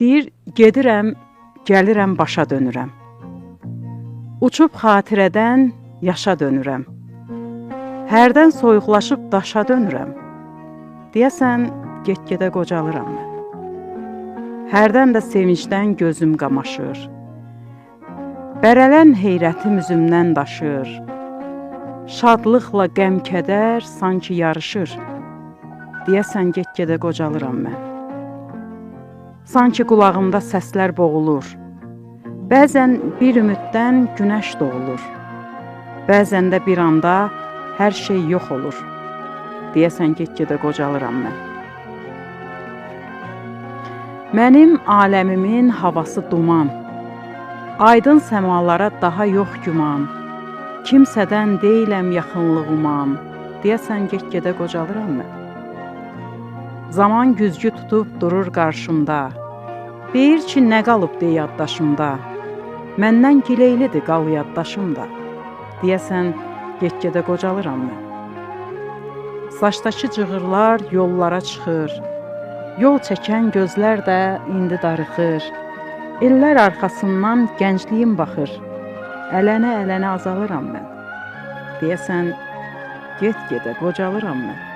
Deyir, gedirəm, gəlirəm, başa dönürəm. Uçub xatirədən yaşa dönürəm. Hərdən soyuqlaşıb daşa dönürəm. Deyəsən, get-gedə qocalıram mən. Hərdən də sevincdən gözüm qamaşır. Bərələn heyrətim üzümdən daşır. Şadlıqla qəm-kədər sanki yarışır. Deyəsən, get-gedə qocalıram mən. Sanki qulağımda səslər boğulur. Bəzən bir ümiddən günəş doğulur. Bəzən də bir anda hər şey yox olur. Deyəsən, get-gedə qocalıram mən. Mənim aləmimin havası duman. Aydın səmalara daha yox güman. Kimsədən deyiləm yaxınlığıman. Deyəsən, get-gedə qocalıram mən. Zaman güzgü tutub durur qarşımda. Deyir ki, nə qalıb dey yaddaşımda. Məndən gileylidir qal yaddaşımda. Deyəsən, get-gedə qocalıram mən. Saçdakı cığırlar yollara çıxır. Yol çəkən gözlər də indi darıxır. İllər arxasından gəncliyim baxır. Ələnə-ələnə azalıram mən. Deyəsən, get-gedə qocalıram mən.